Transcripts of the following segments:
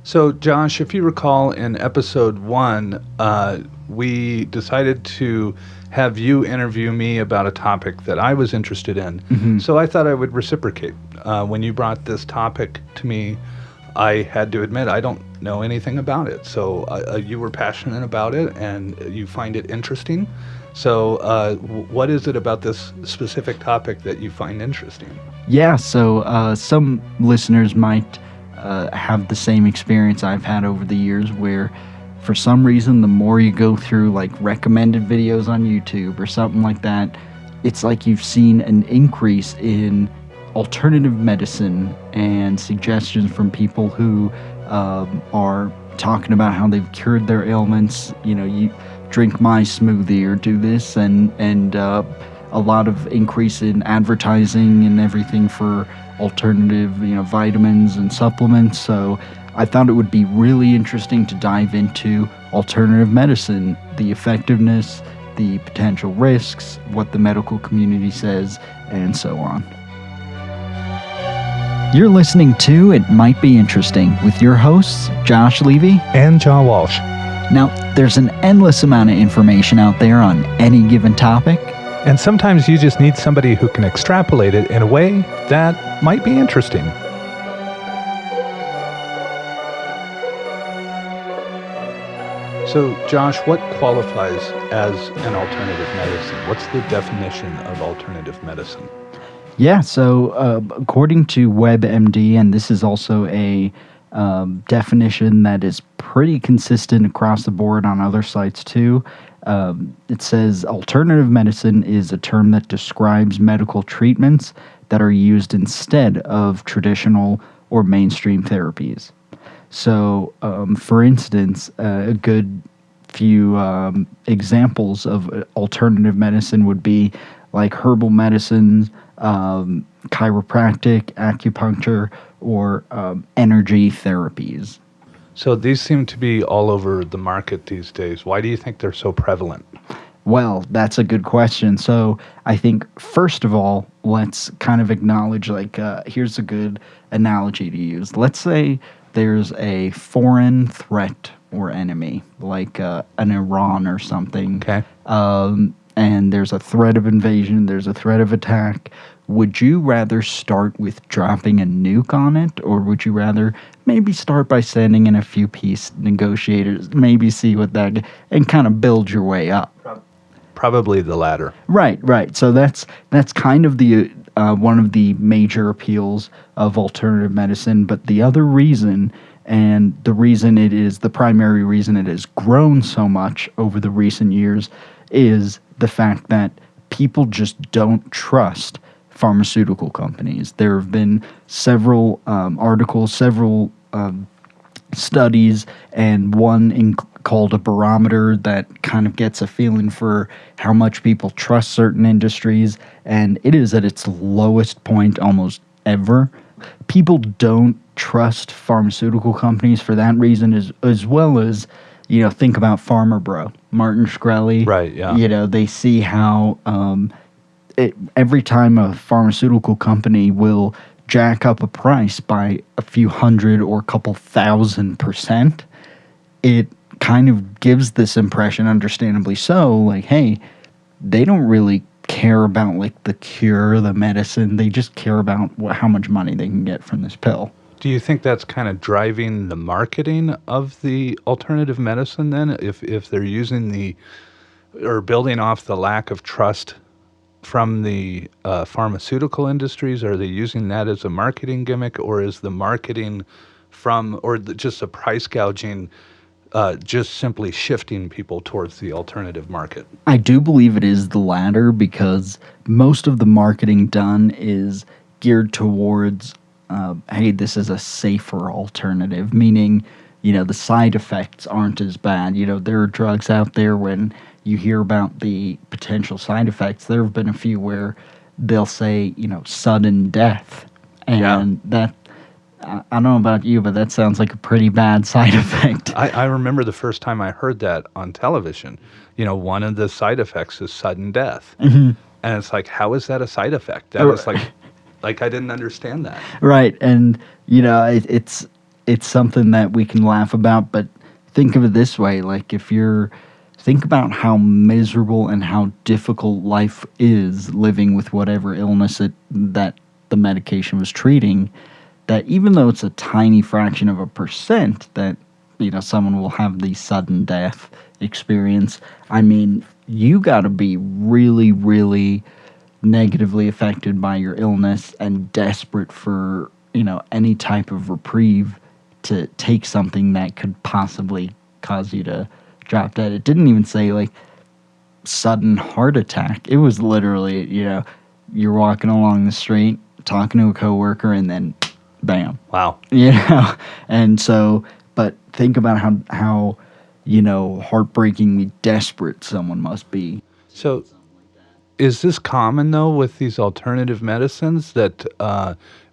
So, Josh, if you recall in episode 1, we decided to have you interview me about a topic that I was interested in. Mm-hmm. So I thought I would reciprocate. When you brought this topic to me, I had to admit I don't know anything about it. So you were passionate about it and you find it interesting. So what is it about this specific topic that you find interesting? Yeah, so some listeners might have the same experience I've had over the years where for some reason the more you go through like recommended videos on YouTube or something like that, it's like you've seen an increase in alternative medicine and suggestions from people who are talking about how they've cured their ailments. You know, you drink my smoothie or do this, and a lot of increase in advertising and everything for alternative, vitamins and supplements. So I thought it would be really interesting to dive into alternative medicine, the effectiveness, the potential risks, what the medical community says, and so on. You're listening to It Might Be Interesting with your hosts, Josh Levy and John Walsh. Now, there's an endless amount of information out there on any given topic. And sometimes you just need somebody who can extrapolate it in a way that might be interesting. So, Josh, what qualifies as an alternative medicine? What's the definition of alternative medicine? Yeah, so according to WebMD, and this is also a definition that is pretty consistent across the board on other sites too, it says alternative medicine is a term that describes medical treatments that are used instead of traditional or mainstream therapies. So, for instance, a good few examples of alternative medicine would be like herbal medicines, chiropractic, acupuncture, or energy therapies. So these seem to be all over the market these days. Why do you think they're so prevalent? Well, that's a good question. So I think, first of all, let's kind of acknowledge, here's a good analogy to use. Let's say there's a foreign threat or enemy, like an Iran or something. Okay. And there's a threat of invasion, there's a threat of attack. Would you rather start with dropping a nuke on it, or would you rather maybe start by sending in a few peace negotiators, maybe see what that, and kind of build your way up? Probably the latter. Right. So that's kind of the one of the major appeals of alternative medicine. But the other reason, and the primary reason it has grown so much over the recent years, is the fact that people just don't trust pharmaceutical companies. There have been several articles, several studies, and one called a barometer that kind of gets a feeling for how much people trust certain industries, and it is at its lowest point almost ever. People don't trust pharmaceutical companies for that reason, as well as, think about Pharma Bro, Martin Shkreli. Right, yeah. They see how every time a pharmaceutical company will jack up a price by a few hundred or a couple 1,000%, it kind of gives this impression, understandably so, like, hey, they don't really care about like the cure, the medicine. They just care about how much money they can get from this pill. Do you think that's kind of driving the marketing of the alternative medicine then? If they're using or building off the lack of trust from the pharmaceutical industries, are they using that as a marketing gimmick, or is the marketing just a price gouging just simply shifting people towards the alternative market? I do believe it is the latter, because most of the marketing done is geared towards, hey, this is a safer alternative, meaning, the side effects aren't as bad. There are drugs out there, when you hear about the potential side effects, there have been a few where they'll say, sudden death. And that, I don't know about you, but that sounds like a pretty bad side effect. I remember the first time I heard that on television. One of the side effects is sudden death. Mm-hmm. And it's like, how is that a side effect? That was like I didn't understand that. Right. And, it's it's something that we can laugh about, but think of it this way, like think about how miserable and how difficult life is living with whatever illness that the medication was treating, that even though it's a tiny fraction of a percent that, someone will have the sudden death experience, I mean, you got to be really, really negatively affected by your illness and desperate for, any type of reprieve to take something that could possibly cause you to drop dead. It didn't even say like sudden heart attack. It was literally, you're walking along the street, talking to a coworker, and then bam. Wow. And so, but think about how heartbreakingly desperate someone must be. So, is this common though with these alternative medicines that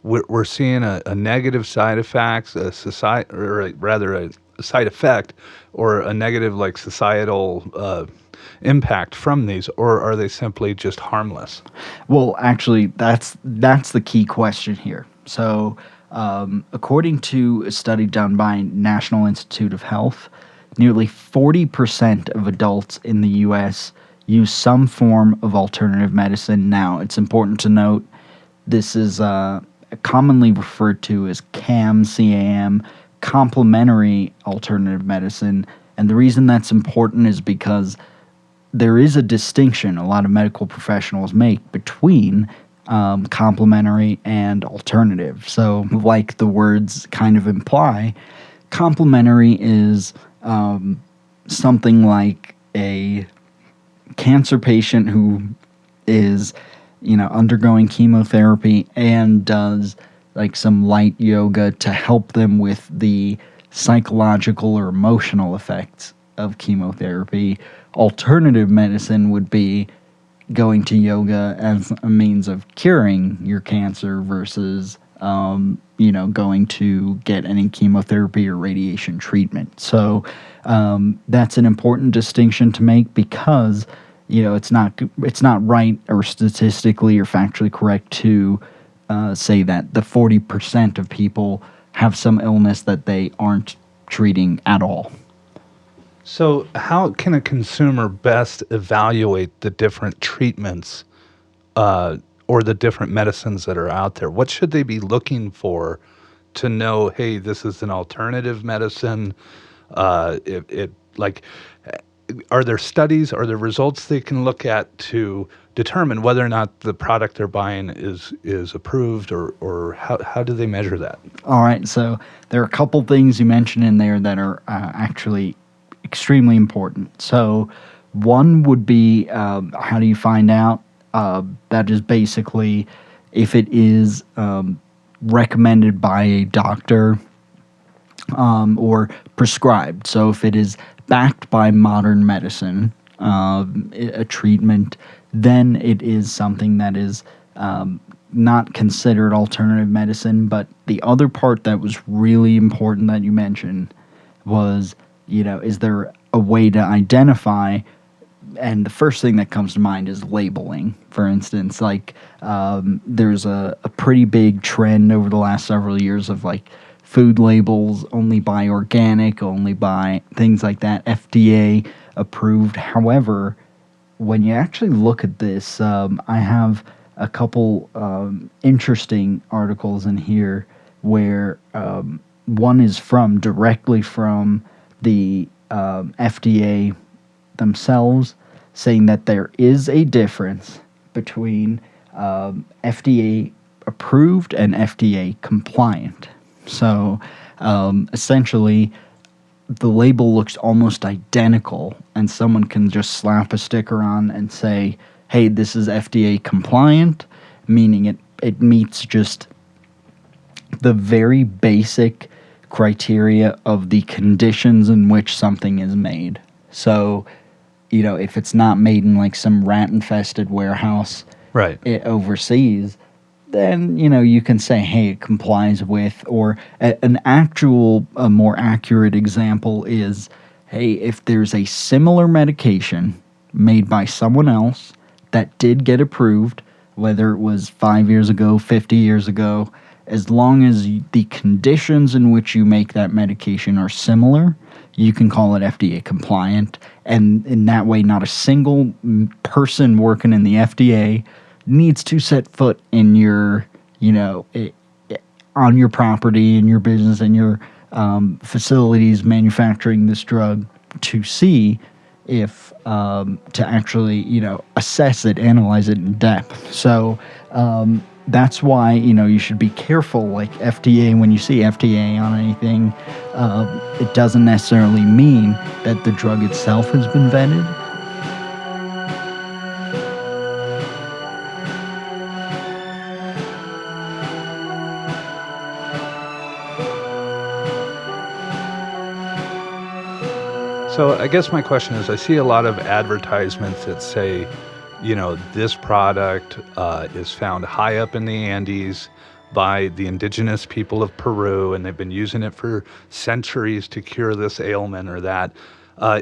we're seeing a negative side effects, rather a side effect, or a negative like societal impact from these, or are they simply just harmless? Well, actually, that's the key question here. So, according to a study done by National Institute of Health, nearly 40% of adults in the U.S. use some form of alternative medicine. Now, it's important to note this is commonly referred to as CAM, complementary alternative medicine. And the reason that's important is because there is a distinction a lot of medical professionals make between complementary and alternative. So, like the words kind of imply, complementary is something like a cancer patient who is, undergoing chemotherapy and does like some light yoga to help them with the psychological or emotional effects of chemotherapy. Alternative medicine would be going to yoga as a means of curing your cancer versus, going to get any chemotherapy or radiation treatment. So that's an important distinction to make because, it's not right or statistically or factually correct to say that the 40% of people have some illness that they aren't treating at all. So, how can a consumer best evaluate the different treatments or the different medicines that are out there? What should they be looking for to know, hey, this is an alternative medicine? Are there studies, are there results they can look at to determine whether or not the product they're buying is approved, or how do they measure that? All right, so there are a couple things you mentioned in there that are actually extremely important. So one would be how do you find out? That is basically if it is recommended by a doctor or prescribed. So if it is backed by modern medicine, a treatment, then it is something that is not considered alternative medicine. But the other part that was really important that you mentioned was, is there a way to identify? And the first thing that comes to mind is labeling. For instance, like there's a pretty big trend over the last several years of like food labels, only buy organic, only buy things like that, FDA approved. However, when you actually look at this, I have a couple interesting articles in here where one is directly from the FDA themselves, saying that there is a difference between FDA approved and FDA compliant. So essentially, the label looks almost identical, and someone can just slap a sticker on and say, hey, this is FDA compliant, meaning it meets just the very basic criteria of the conditions in which something is made. So, if it's not made in like some rat-infested warehouse Right. Overseas, then, you can say, hey, it complies with, or a more accurate example is, hey, if there's a similar medication made by someone else that did get approved, whether it was 5 years ago, 50 years ago, as long as the conditions in which you make that medication are similar, you can call it FDA compliant. And in that way, not a single person working in the FDA needs to set foot in your, on your property, in your business, in your facilities manufacturing this drug to see if to actually assess it, analyze it in depth. So that's why you should be careful. Like FDA, when you see FDA on anything, it doesn't necessarily mean that the drug itself has been vetted. So I guess my question is, I see a lot of advertisements that say, this product is found high up in the Andes by the indigenous people of Peru, and they've been using it for centuries to cure this ailment or that.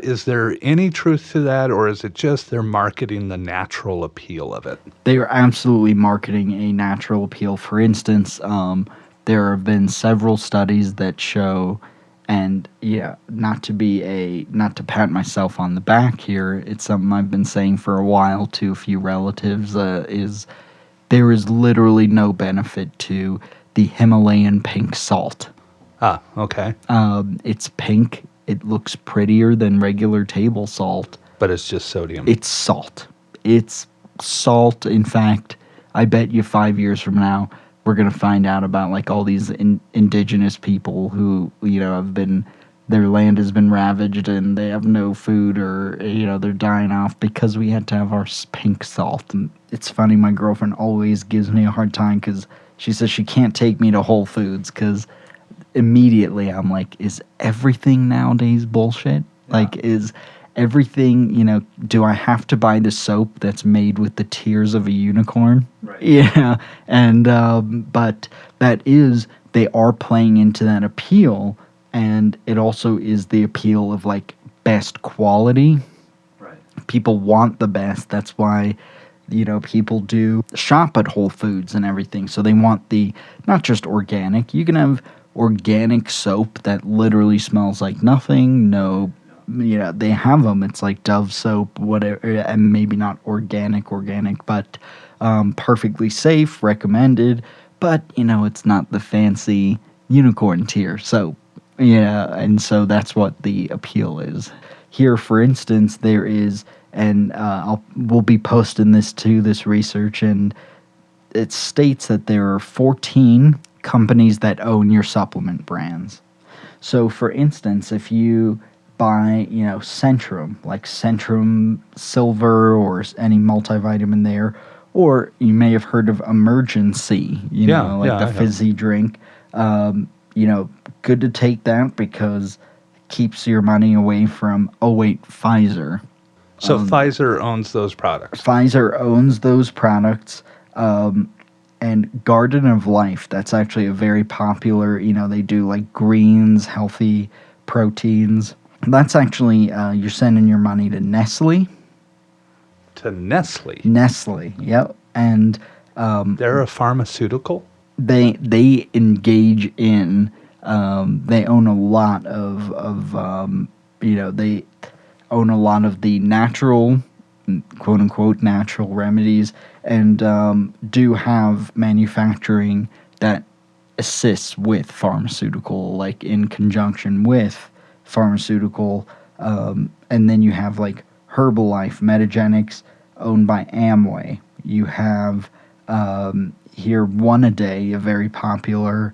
Is there any truth to that, or is it just they're marketing the natural appeal of it? They are absolutely marketing a natural appeal. For instance, there have been several studies that show, and not to pat myself on the back here, it's something I've been saying for a while to a few relatives, is there is literally no benefit to the Himalayan pink salt. Ah, okay. It's pink. It looks prettier than regular table salt. But it's just sodium. It's salt. It's salt. In fact, I bet you 5 years from now, we're going to find out about like all these indigenous people who, their land has been ravaged and they have no food, or, they're dying off because we had to have our pink salt. And it's funny, my girlfriend always gives me a hard time because she says she can't take me to Whole Foods because immediately I'm like, is everything nowadays bullshit? Yeah. Like, is everything, do I have to buy the soap that's made with the tears of a unicorn? Right. Yeah. And, but they are playing into that appeal, and it also is the appeal of like best quality. Right. People want the best. That's why, people do shop at Whole Foods and everything. So they want not just organic. You can have organic soap that literally smells like nothing. No, they have them. It's like Dove soap, whatever, and maybe not organic, but perfectly safe, recommended. But, it's not the fancy unicorn tier soap. And so that's what the appeal is. Here, for instance, there is, and we'll be posting this research, and it states that there are 14 companies that own your supplement brands. So, for instance, if you buy, Centrum, like Centrum Silver or any multivitamin there, or you may have heard of Emergency, the fizzy drink. Good to take that because it keeps your money away from, Pfizer. So Pfizer owns those products. Pfizer owns those products. And Garden of Life, that's actually a very popular, they do like greens, healthy proteins. That's actually, you're sending your money to Nestle. To Nestle? Nestle, yep. And they're a pharmaceutical? They engage in, they own a lot of they own a lot of the natural, quote unquote, natural remedies, and do have manufacturing that assists with pharmaceutical, like in conjunction with pharmaceutical. And then you have like Herbalife, Metagenics, owned by Amway. You have here One A Day, a very popular,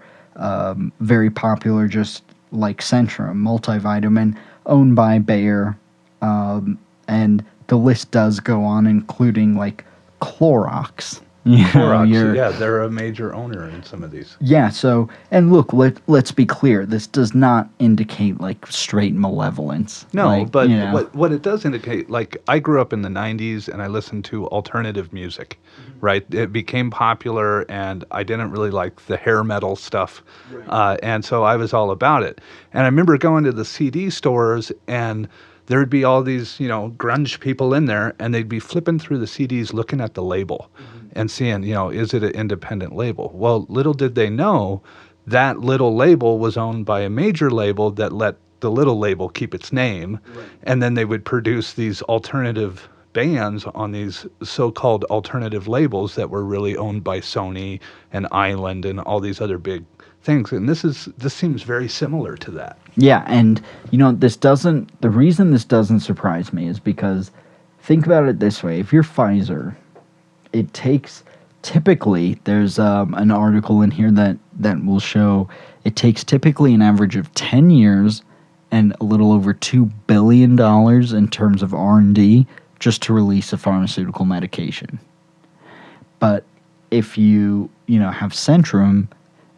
just like Centrum, multivitamin, owned by Bayer. And the list does go on, including like Clorox. Clorox, they're a major owner in some of these. Yeah, so, and look, let's be clear, this does not indicate like straight malevolence. No, but what it does indicate, like I grew up in the 90s and I listened to alternative music, right? It became popular and I didn't really like the hair metal stuff. Right. And so I was all about it. And I remember going to the CD stores and there'd be all these, grunge people in there, and they'd be flipping through the CDs looking at the label and seeing, is it an independent label? Well, little did they know that little label was owned by a major label that let the little label keep its name. Right. And then they would produce these alternative bands on these so-called alternative labels that were really owned by Sony and Island and all these other big things. And this seems very similar to that. Yeah, and the reason this doesn't surprise me is because think about it this way. If you're Pfizer, it takes typically, there's an article in here that will show it takes typically an average of 10 years and a little over $2 billion in terms of R&D just to release a pharmaceutical medication. But if you have Centrum,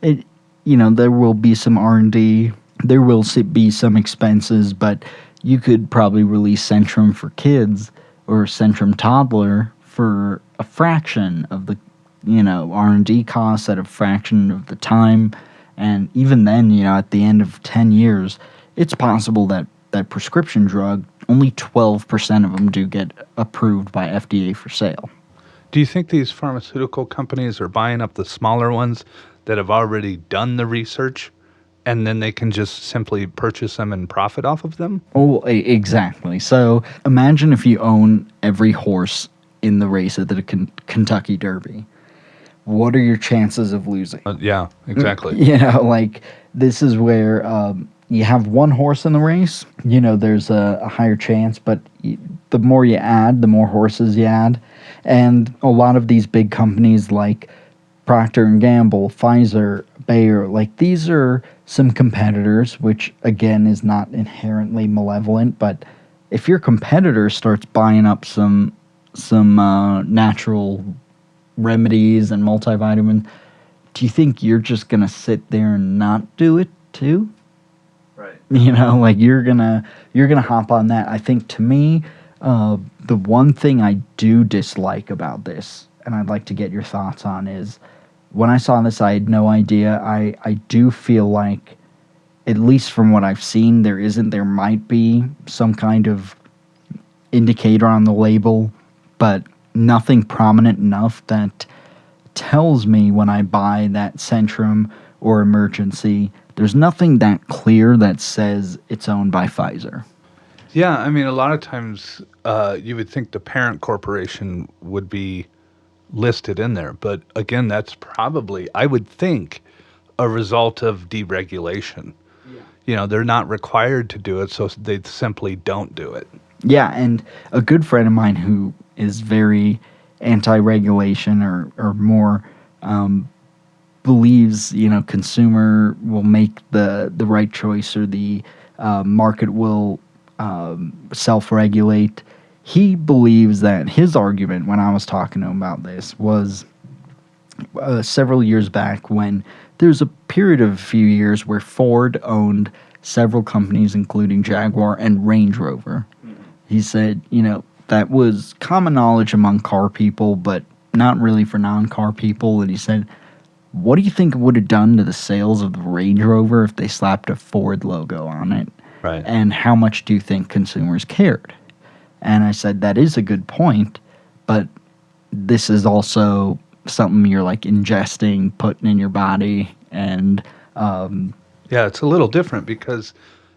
there will be some R&D, there will be some expenses, but you could probably release Centrum for kids or Centrum toddler for a fraction of the R&D costs at a fraction of the time. And even then, at the end of 10 years, it's possible that prescription drug, only 12% of them do get approved by FDA for sale. Do you think these pharmaceutical companies are buying up the smaller ones that have already done the research, and then they can just simply purchase them and profit off of them? Oh, exactly. So imagine if you own every horse in the race at the Kentucky Derby. What are your chances of losing? Yeah, exactly. This is where you have one horse in the race, there's a higher chance, but the more you add, the more horses you add. And a lot of these big companies like Procter & Gamble, Pfizer, Bayer, these are some competitors, which again is not inherently malevolent, but if your competitor starts buying up some natural remedies and multivitamins, do you think you're just gonna sit there and not do it too? Right. You're gonna hop on that. I think to me, the one thing I do dislike about this, and I'd like to get your thoughts on, is when I saw this, I had no idea. I do feel like, at least from what I've seen, there might be some kind of indicator on the label, but nothing prominent enough that tells me when I buy that Centrum or Emergency, there's nothing that clear that says it's owned by Pfizer. Yeah, I mean, a lot of times you would think the parent corporation would be listed in there. But again, that's probably, I would think, a result of deregulation. Yeah. They're not required to do it, so they simply don't do it. Yeah, and a good friend of mine who is very anti-regulation or more believes, consumer will make the right choice, or the market will self-regulate. He believes that his argument, when I was talking to him about this, was several years back when there's a period of a few years where Ford owned several companies, including Jaguar and Range Rover. He said, that was common knowledge among car people, but not really for non-car people. And he said, what do you think it would have done to the sales of the Range Rover if they slapped a Ford logo on it? Right. And how much do you think consumers cared? And I said, that is a good point, but this is also something you're ingesting, putting in your body, and yeah, it's a little different because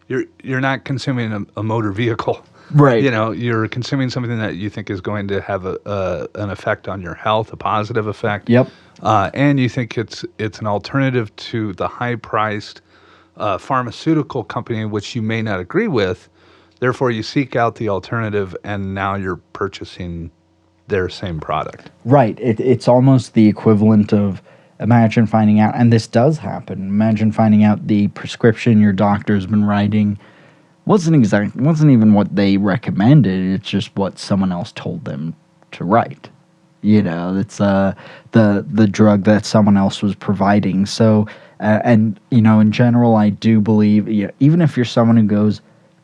you're not consuming a motor vehicle. Right. You're consuming something that you think is going to have an effect on your health, a positive effect. Yep. And you think it's an alternative to the high-priced pharmaceutical company, which you may not agree with. Therefore, you seek out the alternative, and now you're purchasing their same product. Right. It's almost the equivalent of, imagine finding out, and this does happen, imagine finding out the prescription your doctor's been writing wasn't even what they recommended. It's just what someone else told them to write. It's the drug that someone else was providing. So, and in general, I do believe, even if you're someone who goes,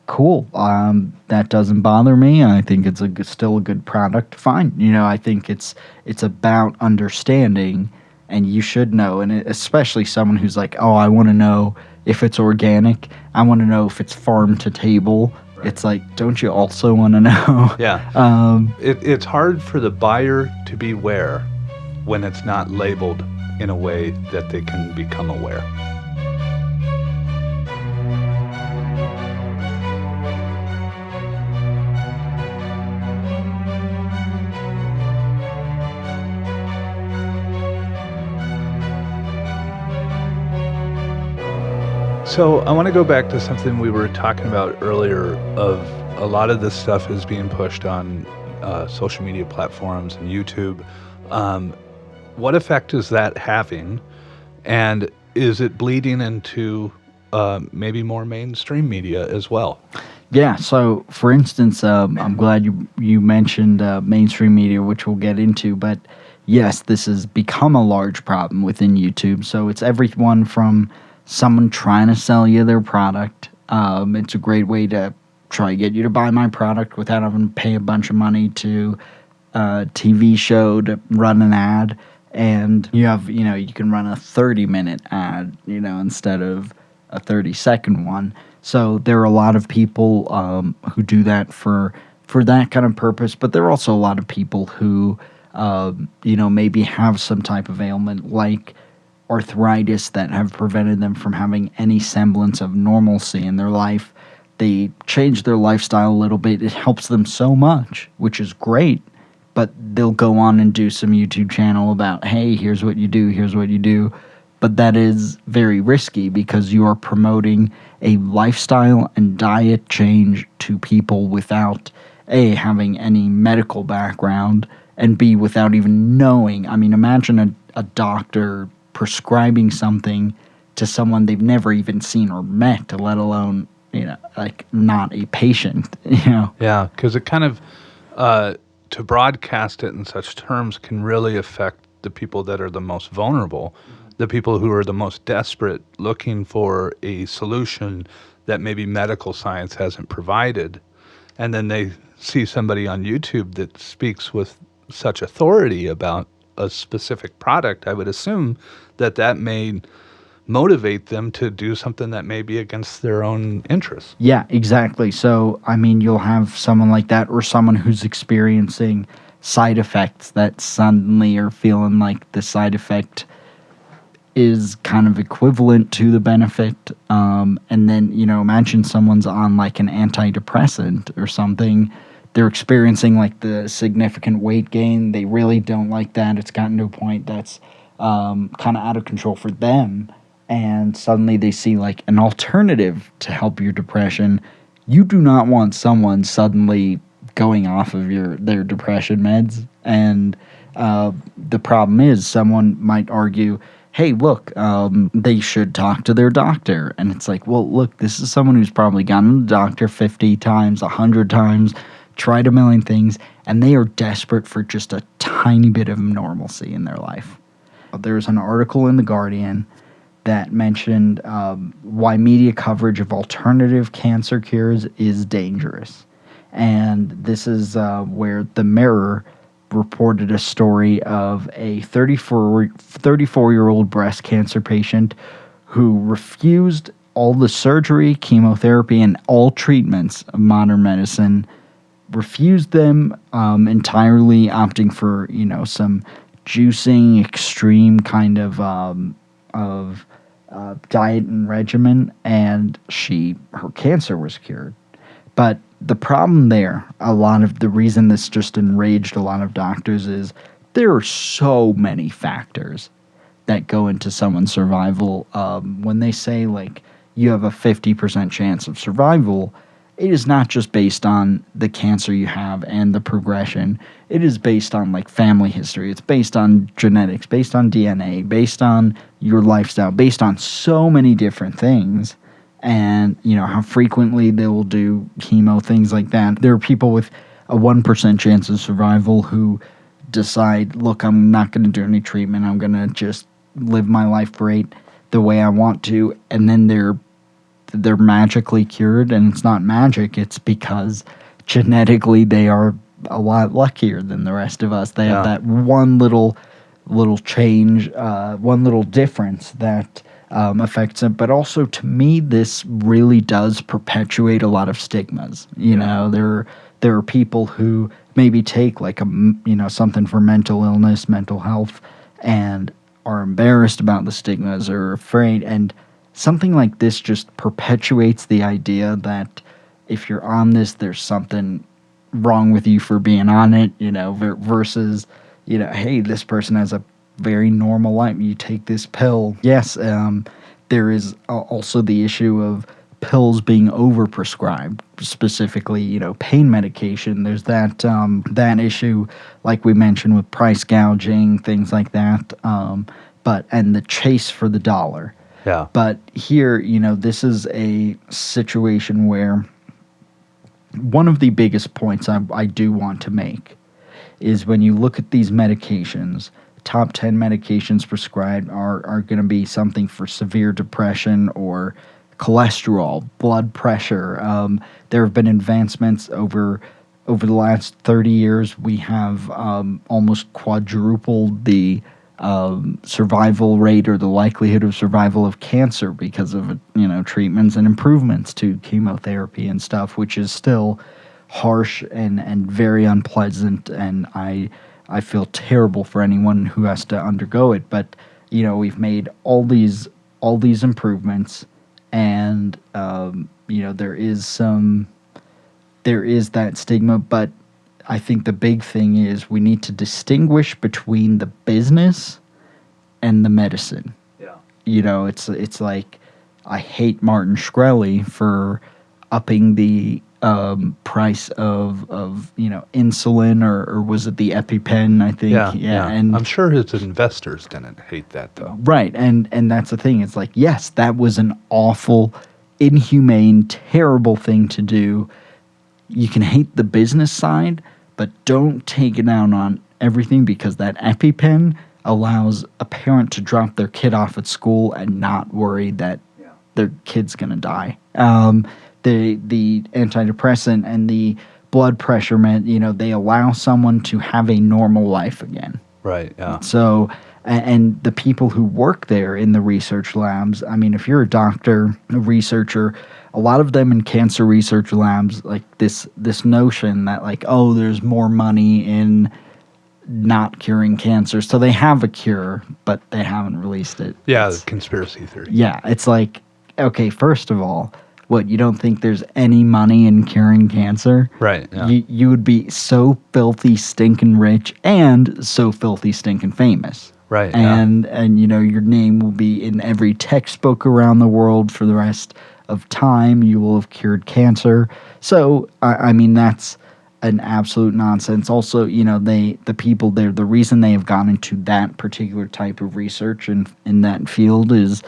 cool, that doesn't bother me, I think it's still a good product, fine. I think it's about understanding, and you should know, and especially someone who's like, oh, I want to know if it's organic, I want to know if it's farm to table, It's like, don't you also want to know? Yeah. It's hard for the buyer to be aware when it's not labeled in a way that they can become aware. So I want to go back to something we were talking about earlier of a lot of this stuff is being pushed on social media platforms and YouTube. What effect is that having? And is it bleeding into maybe more mainstream media as well? Yeah, so for instance, I'm glad you mentioned mainstream media, which we'll get into, but yes, this has become a large problem within YouTube. So it's everyone from someone trying to sell you their product. It's a great way to try to get you to buy my product without having to pay a bunch of money to a TV show to run an ad. And you can run a 30-minute ad, instead of a 30-second one. So there are a lot of people who do that for that kind of purpose, but there are also a lot of people who, maybe have some type of ailment like arthritis that have prevented them from having any semblance of normalcy in their life. They change their lifestyle a little bit. It helps them so much, which is great. But they'll go on and do some YouTube channel about, hey, here's what you do, here's what you do. But that is very risky because you are promoting a lifestyle and diet change to people without, A, having any medical background, and B, without even knowing. I mean, imagine a doctor prescribing something to someone they've never even seen or met, let alone, not a patient, Yeah, because it kind of, to broadcast it in such terms can really affect the people that are the most vulnerable, the people who are the most desperate, looking for a solution that maybe medical science hasn't provided. And then they see somebody on YouTube that speaks with such authority about a specific product. I would assume that may motivate them to do something that may be against their own interests. Yeah, exactly. So, I mean, you'll have someone like that or someone who's experiencing side effects that suddenly are feeling like the side effect is kind of equivalent to the benefit. And then, imagine someone's on like an antidepressant or something. They're experiencing like the significant weight gain. They really don't like that. It's gotten to a point that's kind of out of control for them. And suddenly they see like an alternative to help your depression. You do not want someone suddenly going off of their depression meds. And the problem is someone might argue, hey, look, they should talk to their doctor. And it's like, well, look, this is someone who's probably gone to the doctor 50 times, 100 times, tried a million things, and they are desperate for just a tiny bit of normalcy in their life. There's an article in The Guardian that mentioned why media coverage of alternative cancer cures is dangerous. And this is where The Mirror reported a story of a 34-year-old breast cancer patient who refused all the surgery, chemotherapy, and all treatments of modern medicine, refused them entirely, opting for, some juicing, extreme kind of diet and regimen, and her cancer was cured. But the problem there, a lot of the reason this just enraged a lot of doctors is there are so many factors that go into someone's survival. When they say like you have a 50% chance of survival, it is not just based on the cancer you have and the progression. It is based on like family history. It's based on genetics, based on DNA, based on your lifestyle, based on so many different things. And, how frequently they will do chemo, things like that. There are people with a 1% chance of survival who decide, look, I'm not going to do any treatment. I'm going to just live my life great the way I want to. And then they're magically cured, and it's not magic. It's because genetically they are a lot luckier than the rest of us. They have that one little change, one little difference that affects it. But also, to me, this really does perpetuate a lot of stigmas. You know, there are people who maybe take like something for mental illness, mental health, and are embarrassed about the stigmas or afraid. And something like this just perpetuates the idea that if you're on this, there's something wrong with you for being on it, versus, hey, this person has a very normal life. You take this pill. Yes, there is also the issue of pills being overprescribed, specifically, pain medication. There's that issue, like we mentioned, with price gouging, things like that. And the chase for the dollar. Yeah. But here, this is a situation where one of the biggest points I do want to make is when you look at these medications, top 10 medications prescribed are going to be something for severe depression or cholesterol, blood pressure. There have been advancements over the last 30 years. We have almost quadrupled the survival rate or the likelihood of survival of cancer because of treatments and improvements to chemotherapy and stuff, which is still harsh and very unpleasant. And I feel terrible for anyone who has to undergo it. But we've made all these improvements, and there is that stigma. But I think the big thing is we need to distinguish between the business and the medicine. Yeah. It's like, I hate Martin Shkreli for upping the price of insulin, or was it the EpiPen, I think? Yeah. And I'm sure his investors didn't hate that, though. right, and that's the thing. It's like, yes, that was an awful, inhumane, terrible thing to do. You can hate the business side, but don't take it down on everything, because that EpiPen allows a parent to drop their kid off at school and not worry that their kid's going to die. The antidepressant and the blood pressure, they allow someone to have a normal life again. Right, yeah. So, and the people who work there in the research labs, I mean, if you're a doctor, a researcher, a lot of them in cancer research labs, like this notion that, like, oh, there's more money in not curing cancer. So they have a cure, but they haven't released it. Yeah, the conspiracy theory. Yeah, it's like, okay, first of all, what, you don't think there's any money in curing cancer? Right, yeah. You would be so filthy stinking rich and so filthy stinking famous. Right, and your name will be in every textbook around the world for the rest of time. You will have cured cancer. So I mean, that's an absolute nonsense. Also, the people there, the reason they have gone into that particular type of research in that field is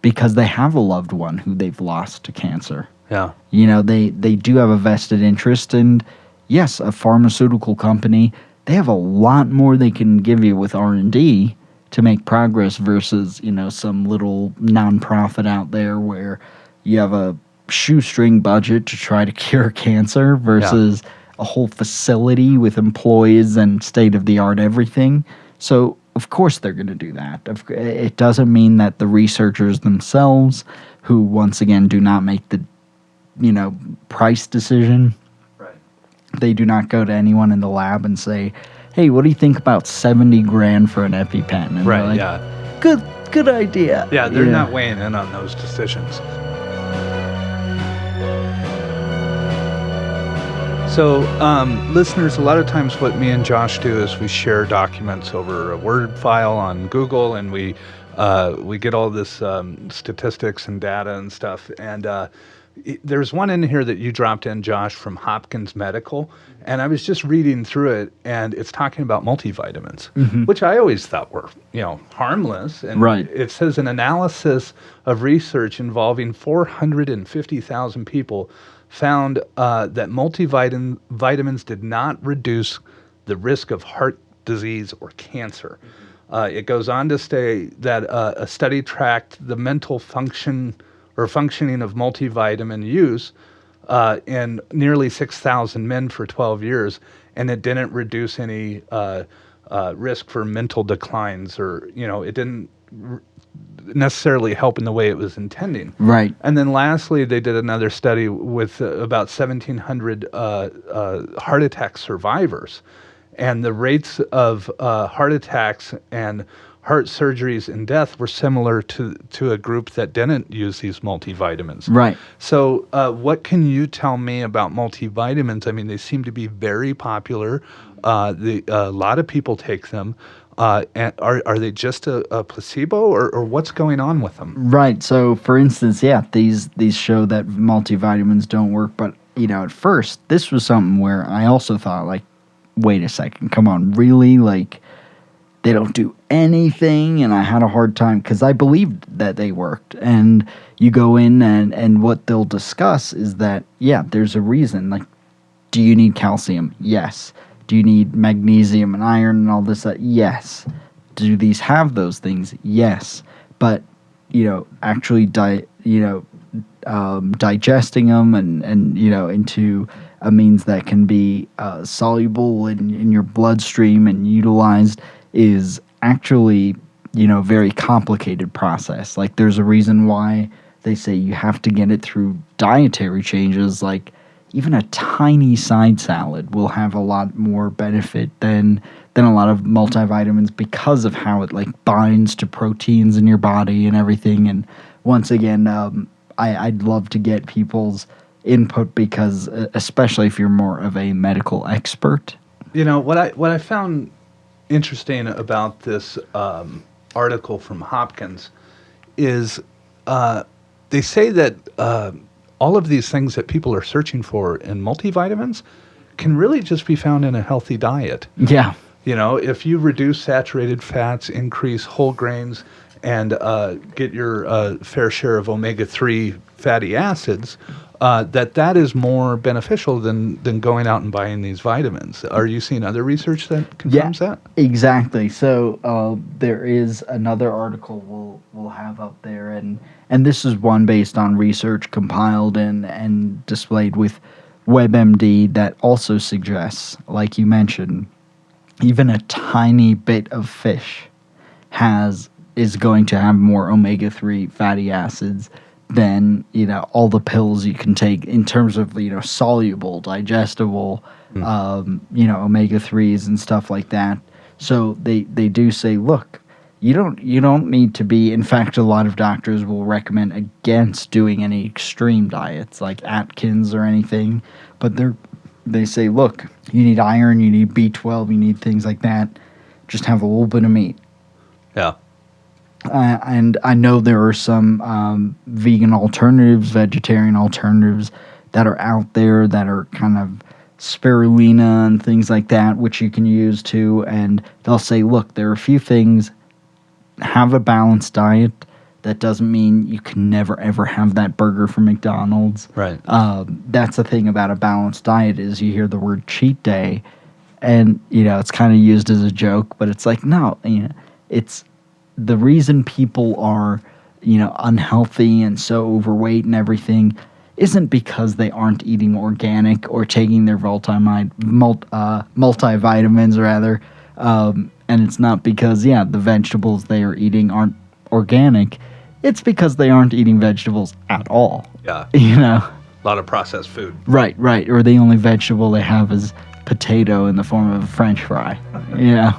because they have a loved one who they've lost to cancer. Yeah. They do have a vested interest, and yes, a pharmaceutical company, they have a lot more they can give you with R&D to make progress versus, some little nonprofit out there where you have a shoestring budget to try to cure cancer versus a whole facility with employees and state-of-the-art everything. So, of course they're going to do that. It doesn't mean that the researchers themselves, who, once again, do not make the, price decision, right, they do not go to anyone in the lab and say, hey, what do you think about $70,000 for an EpiPen? And right, like, yeah. Good idea. Yeah, they're not weighing in on those decisions. So, listeners, a lot of times what me and Josh do is we share documents over a Word file on Google, and we get all this statistics and data and stuff. And there's one in here that you dropped in, Josh, from Hopkins Medical, and I was just reading through it, and it's talking about multivitamins, which I always thought were, harmless. And right. It says an analysis of research involving 450,000 people found that multivitamins did not reduce the risk of heart disease or cancer. It goes on to say that a study tracked the mental functioning of multivitamin use in nearly 6,000 men for 12 years, and it didn't reduce any risk for mental declines, or it didn't necessarily help in the way it was intending. Right. And then lastly, they did another study with about 1,700 heart attack survivors. And the rates of heart attacks and heart surgeries and death were similar to a group that didn't use these multivitamins. Right. So what can you tell me about multivitamins? I mean, they seem to be very popular. A lot of people take them. And are they just a placebo, or what's going on with them? Right. So, for instance, yeah, these show that multivitamins don't work. But at first, this was something where I also thought, like, wait a second, come on, really? Like, they don't do anything? And I had a hard time because I believed that they worked. And you go in and what they'll discuss is that, yeah, there's a reason. Like, do you need calcium? Yes. Do you need magnesium and iron and all this? Yes. Do these have those things? Yes. But, actually, digesting them and into a means that can be soluble in your bloodstream and utilized is actually, very complicated process. Like, there's a reason why they say you have to get it through dietary changes. Like, even a tiny side salad will have a lot more benefit than a lot of multivitamins because of how it, like, binds to proteins in your body and everything. And once again, I'd love to get people's input because, especially if you're more of a medical expert. What I found interesting about this article from Hopkins is they say that all of these things that people are searching for in multivitamins can really just be found in a healthy diet. Yeah. If you reduce saturated fats, increase whole grains, and get your fair share of omega-3 fatty acids, that is more beneficial than going out and buying these vitamins. Are you seeing other research that confirms that? Exactly. So there is another article we'll have up there, and this is one based on research compiled and displayed with WebMD that also suggests, like you mentioned, even a tiny bit of fish is going to have more omega-3 fatty acids than all the pills you can take in terms of soluble, digestible, omega-3s and stuff like that. So they do say, look, you don't need to be. In fact, a lot of doctors will recommend against doing any extreme diets like Atkins or anything, but they say, look, you need iron, you need B12, you need things like that. Just have a little bit of meat. Yeah. And I know there are some vegan alternatives, vegetarian alternatives that are out there that are kind of spirulina and things like that, which you can use too. And they'll say, look, there are a few things. Have a balanced diet. That doesn't mean you can never, ever have that burger from McDonald's. Right. That's the thing about a balanced diet is you hear the word cheat day, and, it's kind of used as a joke, but it's like, no, it's the reason people are, unhealthy and so overweight and everything isn't because they aren't eating organic or taking their multivitamins, rather. And it's not because, the vegetables they are eating aren't organic. It's because they aren't eating vegetables at all. Yeah. A lot of processed food. Right. Or the only vegetable they have is potato in the form of a French fry. Yeah.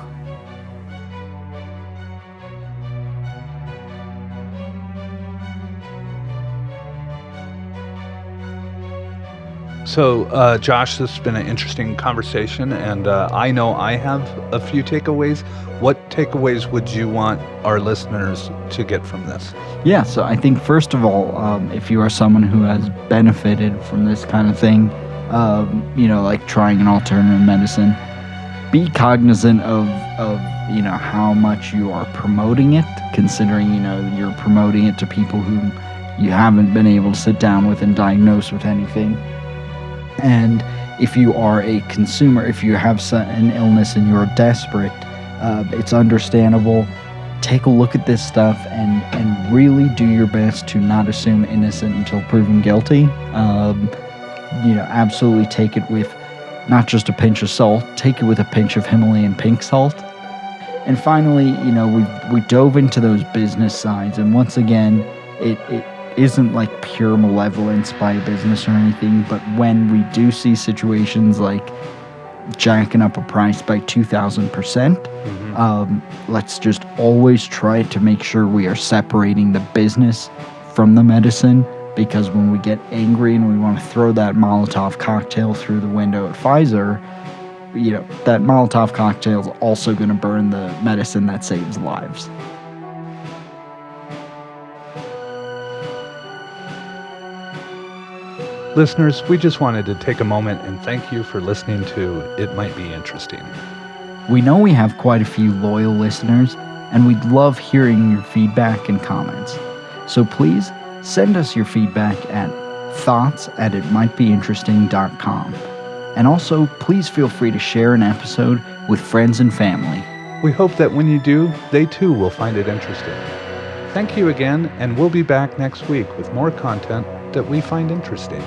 So, Josh, this has been an interesting conversation, and I know I have a few takeaways. What takeaways would you want our listeners to get from this? Yeah, so I think, first of all, if you are someone who has benefited from this kind of thing, like trying an alternative medicine, be cognizant of how much you are promoting it, considering, you're promoting it to people who you haven't been able to sit down with and diagnose with anything. And if you are a consumer, if you have an illness and you're desperate, it's understandable. Take a look at this stuff and really do your best to not assume innocent until proven guilty. Absolutely take it with not just a pinch of salt, take it with a pinch of Himalayan pink salt. And finally, we dove into those business sides, and once again, it isn't like pure malevolence by a business or anything, but when we do see situations like jacking up a price by 2,000%, let's just always try to make sure we are separating the business from the medicine, because when we get angry and we want to throw that Molotov cocktail through the window at Pfizer, that Molotov cocktail is also going to burn the medicine that saves lives. Listeners, we just wanted to take a moment and thank you for listening to It Might Be Interesting. We know we have quite a few loyal listeners, and we'd love hearing your feedback and comments. So please send us your feedback at thoughts@itmightbeinteresting.com. And also, please feel free to share an episode with friends and family. We hope that when you do, they too will find it interesting. Thank you again, and we'll be back next week with more content that we find interesting.